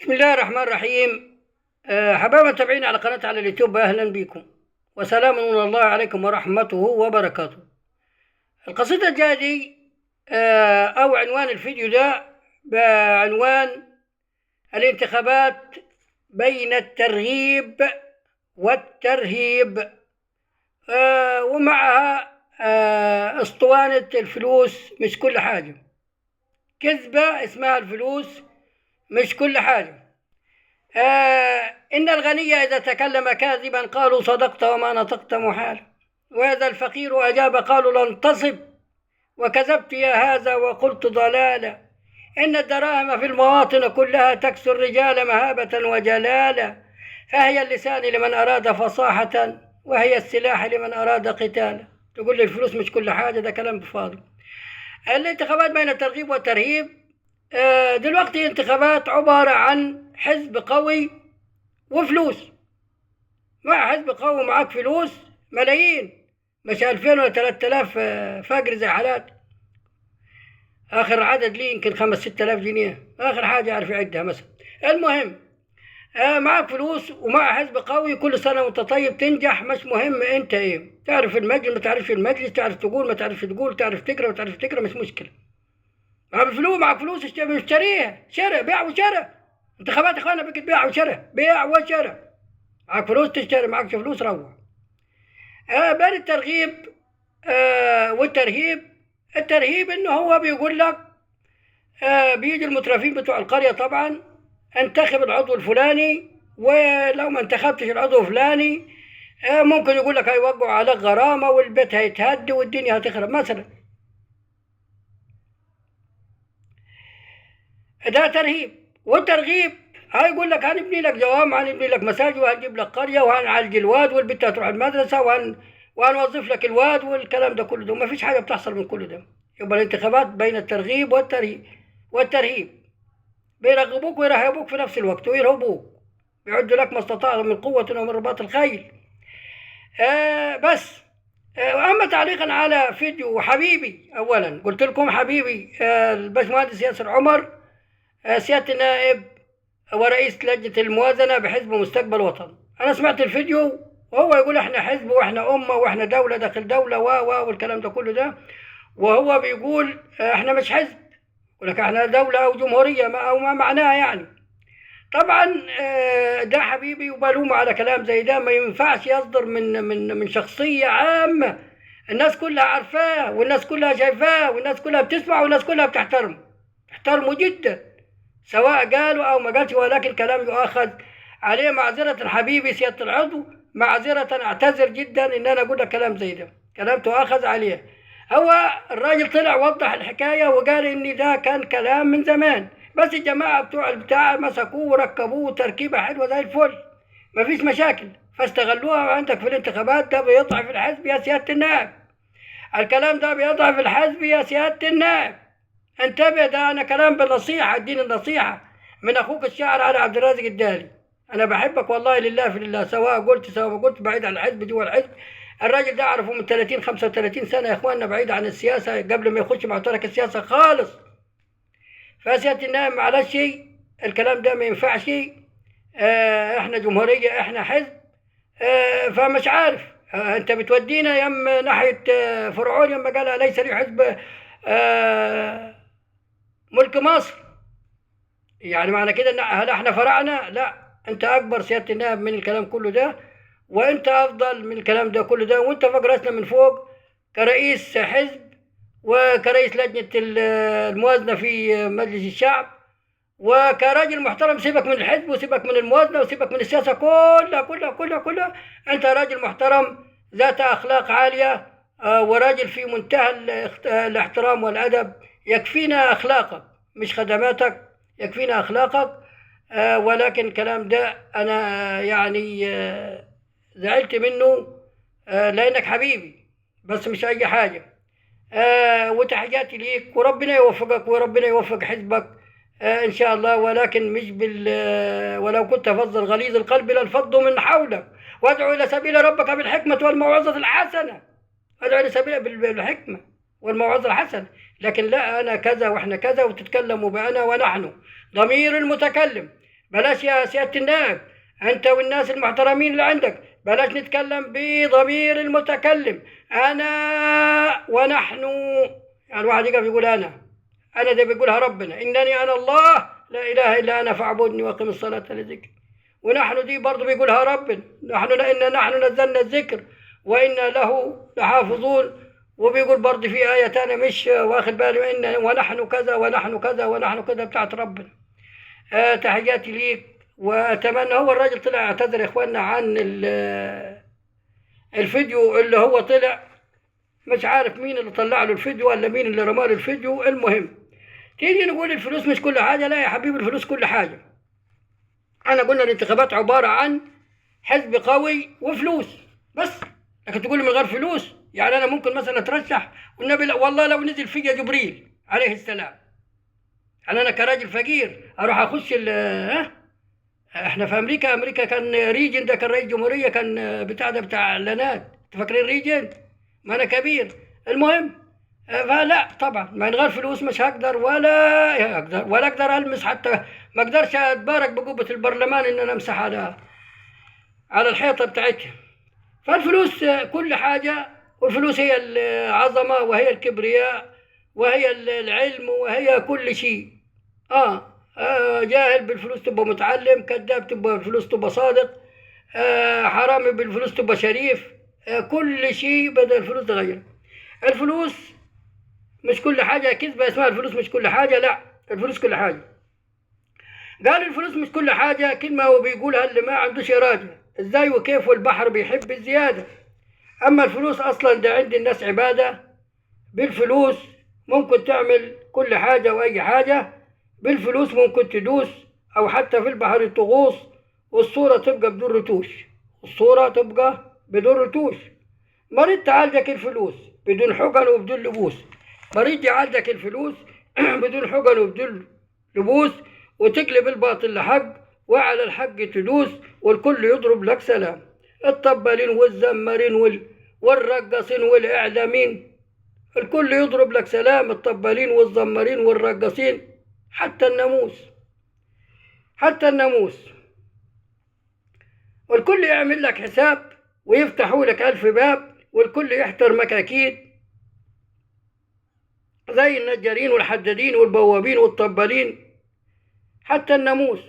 بسم الله الرحمن الرحيم. حبايب متابعين على قناة على اليوتيوب، أهلا بكم وسلام من الله عليكم ورحمته وبركاته. القصيدة الجاية دي أو عنوان الفيديو ده بعنوان الانتخابات بين الترغيب والترهيب، ومعها اسطوانة الفلوس مش كل حاجة. كذبة اسمها الفلوس مش كل حاجة. إن الغني إذا تكلم كاذبا قالوا صدقت وما نطقت محال، وإذا الفقير أجاب قالوا لن تصب وكذبت يا هذا وقلت ضلالا. إن الدراهم في المواطن كلها تكسو الرجال مهابة وجلالا، فهي اللسان لمن أراد فصاحة وهي السلاح لمن أراد قتالا. تقول لي الفلوس مش كل حاجة، ده كلام فاضي. الانتخابات بين الترغيب والترهيب. دلوقتي انتخابات عبارة عن حزب قوي وفلوس. مع حزب قوي معاك فلوس ملايين، مش 2000 ولا 3000 فقر زي حالات. آخر عدد لي يمكن 5-6000 جنيه، آخر حاجة أعرف يعدها مثلا. المهم معاك فلوس ومع حزب قوي، كل سنة وأنت طيب تنجح. مش مهم أنت إيه، تعرف المجلس ما تعرفش المجلس، تعرف تقول ما تعرفش تقول، تعرف تقرأ ما تعرف تقرأ، مش مشكلة. معك فلوس اشتريها، شراء بيع وشراء. انتخابات يا اخوانا بقت بيع وشراء، بيع وشراء. معك فلوس تشتري، معكش فلوس روح. بين الترغيب والترهيب. الترهيب انه هو بيقول لك بيجي المترفين بتوع القرية طبعا، انتخب العضو الفلاني، ولو ما انتخبتش العضو الفلاني ممكن يقول لك هيوقعوا عليك غرامة والبيت هيتهد والدنيا هتخرب مثلا. ده ترهيب. والترغيب هيقول لك هنبني لك جوامع، هنبني لك مساجد، وهنجيب لك قرية، وهنعالج الواد، والبنت هتروح المدرسة، وهنوظف لك الواد، والكلام ده كله. ده ما فيش حاجة بتحصل من كل ده. يبقى الانتخابات بين الترغيب والترهيب. بيرغبوك ويرهبوك في نفس الوقت ويرهبوك، بيعدوا لك ما استطاعوا من قوة ومن رباط الخيل. بس أما تعليقا على فيديو حبيبي، أولا قلت لكم حبيبي الباشمهندس ياسر عمر، سيادة النائب ورئيس لجنة الموازنة بحزب مستقبل وطن. أنا سمعت الفيديو وهو يقول إحنا حزب وإحنا أمة وإحنا دولة داخل دولة والكلام ده كله ده، وهو بيقول إحنا مش حزب، يقول لك إحنا دولة أو جمهورية أو ما معناها يعني. طبعا ده حبيبي وبلومه على كلام زي ده. ما ينفعش يصدر من شخصية عامة الناس كلها عارفاه والناس كلها شايفاه والناس كلها بتسمع والناس كلها تحترمه جدا، سواء قالوا أو ما قالش، ولكن كلام يؤخذ عليه. معذرة حبيبي سيادة العضو، معذرة، أعتذر جدا إن أنا أقول لك كلام زي ده، كلام تؤخذ عليه. هو الراجل طلع وضح الحكاية وقال إن ده كان كلام من زمان، بس الجماعة بتوع البتاع مسكوه وركبوه تركيبة حلوة زي الفل، مفيش مشاكل، فاستغلوها. وعندك في الانتخابات ده بيضعف الحزب يا سيادة النائب، الكلام ده بيضعف الحزب يا سيادة النائب، انتبه. ده أنا كلام بالنصيحة، اديني النصيحة من أخوك الشاعر علي عبد الرازق الدالي. أنا بحبك والله لله في لله، سواء قلت سواء ما قلت، بعيد عن الحزب جوا الحزب. الراجل ده أعرفه من 30-35 سنة يا إخواننا، بعيد عن السياسة قبل ما يخش معترك السياسة خالص. فسيادة النائب معلش الكلام ده ما ينفعش. إحنا جمهورية، إحنا حزب. فمش عارف أنت بتودينا يم ناحية فرعون يم قال ليس لي حزب ملك مصر. يعني معنى كده ان هل احنا فرعنا؟ لا، انت اكبر سيادة النائب من الكلام كله ده، وانت افضل من الكلام ده كله ده، وانت فوق راسنا من فوق كرئيس حزب وكرئيس لجنة الموازنة في مجلس الشعب، وكراجل محترم. سيبك من الحزب وسيبك من الموازنة وسيبك من السياسة كلها. انت راجل محترم ذات اخلاق عالية، وراجل في منتهى الاحترام والادب. يكفينا اخلاقك مش خدماتك، يكفينا أخلاقك. ولكن الكلام ده أنا يعني زعلت منه، لأنك حبيبي بس مش أي حاجة. وتحياتي ليك، وربنا يوفقك وربنا يوفق حزبك إن شاء الله، ولكن مش ولو كنت فظا غليظ القلب لانفضوا من حولك. وادعو إلى سبيل ربك بالحكمة والموعظة الحسنة، ادعو إلى سبيل بالحكمة والموعظة الحسنة. لكن لا، أنا كذا وإحنا كذا، وتتكلموا بأنا ونحن. ضمير المتكلم بلاش يا سيادة النائب، أنت والناس المحترمين اللي عندك بلاش نتكلم بضمير المتكلم، أنا ونحن. يعني الواحد يقف يقول أنا ده بيقولها ربنا، إنني أنا الله لا إله إلا أنا فاعبدني وأقم الصلاة لذكري. ونحن دي برضه بيقولها ربنا، نحن نزلنا الذكر وإنا له لحافظون. وبيقول برضه في آية تانية مش واخد بالي، إن ونحن كذا ونحن كذا ونحن كذا بتاعت ربنا. تحياتي ليك، وأتمنى. هو الراجل طلع اعتذر يا إخواننا عن الفيديو اللي هو طلع، مش عارف مين اللي طلع له الفيديو ولا مين اللي رمى له الفيديو. المهم تيجي نقول الفلوس مش كل حاجة. لا يا حبيبي، الفلوس كل حاجة. أنا قلنا الانتخابات عبارة عن حزب قوي وفلوس بس. لكن تقول لي من غير فلوس، يعني أنا ممكن مثلا أترشح والنبي لا والله لو نزل فيا جبريل عليه السلام، يعني أنا كراجل فقير أروح أخش إحنا في أمريكا كان ريجن، ده كان رئيس جمهورية، كان بتاع ده بتاع إعلانات. فاكرين ريجن؟ ما أنا كبير. المهم فلا طبعا من غير فلوس مش هقدر ولا أقدر ألمس، حتى ما أقدرش أتبارك بقبة البرلمان إن أنا أمسح على الحيطة بتاعتها. فالفلوس كل حاجة، والفلوس هي العظمة وهي الكبرياء وهي العلم وهي كل شيء. جاهل بالفلوس تبقى متعلم، كذاب تبقى بالفلوس تبقى صادق، حرامي بالفلوس تبقى شريف. كل شيء بدل الفلوس تغير. الفلوس مش كل حاجة كذبة اسمها الفلوس مش كل حاجة. لا، الفلوس كل حاجة. قال الفلوس مش كل حاجة كلمة هو بيقولها اللي ما عندوش إرادة. ازاي وكيف؟ والبحر بيحب الزيادة. أما الفلوس أصلا ده عند الناس عبادة. بالفلوس ممكن تعمل كل حاجة وأي حاجة. بالفلوس ممكن تدوس، أو حتى في البحر تغوص والصورة تبقى بدون رتوش. الصورة تبقى بدون رتوش. مريض تعالجك الفلوس بدون حقن وبدون لبوس. مريض يعالجك الفلوس بدون حقن وبدون لبوس، وتقلب الباطل لحق وعلى الحق تدوس، والكل يضرب لك سلام. الطبالين والزمارين والرقصين والإعلامين، الكل يضرب لك سلام. الطبالين والزمارين والرقصين، حتى الناموس، والكل يعمل لك حساب ويفتحوا لك 1000 باب، والكل يحترمك أكيد، زي النجارين والحدادين والبوابين والطبالين. حتى الناموس.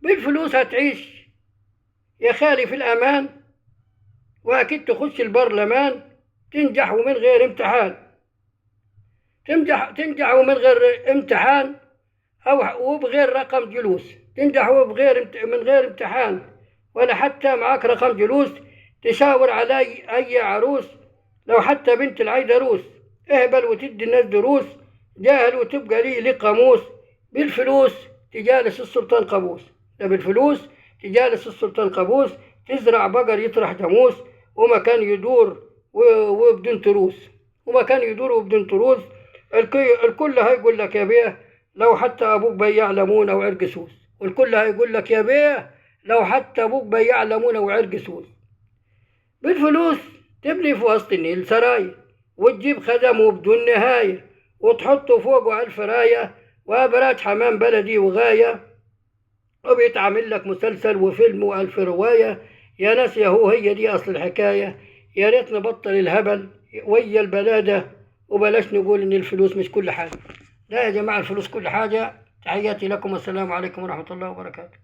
بالفلوس هتعيش يا خالي في الأمان، وأكيد تخش البرلمان تنجح ومن غير امتحان. تنجح ومن غير امتحان، أو وبغير رقم جلوس. تنجح من غير امتحان، ولا حتى معاك رقم جلوس. تشاور على أي عروس، لو حتى بنت العيدروس. اهبل وتدي الناس دروس، جاهل وتبقى لي قاموس. بالفلوس تجالس السلطان قابوس. ده بالفلوس تجالس السلطان قابوس. تزرع بقر يطرح جاموس، ومكان يدور وبدون تروس. الكل هيقول لك يا بيه لو حتى أبوك بياع ليمون أو عرق سوس. والكل هيقول لك يا بيه لو حتى أبوك بياع ليمون أو عرق سوس. بالفلوس تبني في وسط النيل سرايا، وتجيب خدمه بدون نهاية، وتحطه فوقه على الفراية وأبراج حمام بلدي وغاية، وبيتعمل لك مسلسل وفيلم وألف رواية. يا ناس هي دي أصل الحكاية. يا ريت نبطل الهبل ويا البلادة، وبلاش نقول إن الفلوس مش كل حاجة. لا يا جماعة، الفلوس كل حاجة. تحياتي لكم والسلام عليكم ورحمة الله وبركاته.